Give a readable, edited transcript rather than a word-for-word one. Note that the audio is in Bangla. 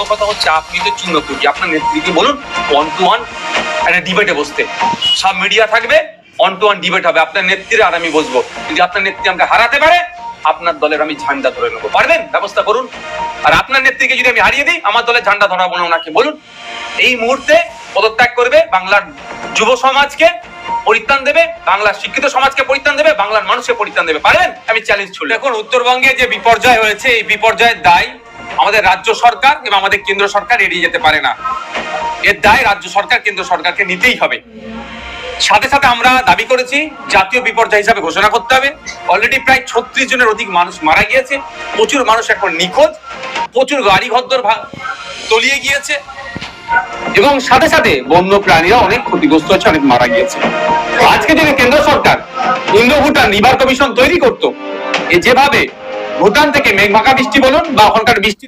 বড় কথা হচ্ছে আপনি তো চুনপুটি, আপনার নেত্রীকে বলুন 1-to-1 একটা ডিবেটে বসতে। সব মিডিয়া থাকবে, 1-to-1 ডিবেট হবে আপনার নেত্রীর আর আমি বসবো। যদি আপনার নেত্রী আমাকে হারাতে পারে, আপনার দলের আমি ঝান্ডা ধরে নেবো। পারবেন? ব্যবস্থা করুন। আর আপনার নেত্রীকে যদি আমি হারিয়ে দিই, আমার দলের ঝান্ডা ধরাবো না ওনাকে বলুন। এই মুহূর্তে পদত্যাগ করবে, বাংলার যুব সমাজকে পরিত্রাণ দেবে, বাংলার শিক্ষিত সমাজকে পরিত্রাণ দেবে, বাংলার মানুষকে পরিত্রাণ দেবে। পারবেন? আমি চ্যালেঞ্জ ছুড়লাম। এখন উত্তরবঙ্গে যে বিপর্যয় হয়েছে, এই বিপর্যয়ের দায় আমাদের রাজ্য সরকার এবং আমাদের কেন্দ্র সরকার এড়িয়ে যেতে পারে না। এর দায় রাজ্য সরকার কেন্দ্র সরকারকে নিতেই হবে। সাথে সাথে আমরা দাবি করেছি জাতীয় বিপর্যয় হিসাবে ঘোষণা করতে হবে। অলরেডি প্রায় 36 জনের অধিক মানুষ মারা গিয়েছে, প্রচুর মানুষ এখন নিখোঁজ, প্রচুর গাড়ি ঘরদোর তলিয়ে গিয়েছে এবং সাথে সাথে বন্য প্রাণীরা অনেক ক্ষতিগ্রস্ত হচ্ছে, অনেক মারা গিয়েছে। আজকে যদি কেন্দ্র সরকার ইন্দো ভুটান রিভার কমিশন তৈরি করতো, যেভাবে ভুটান থেকে মেঘমাখা বৃষ্টি বলুন বা ওখানকার বৃষ্টি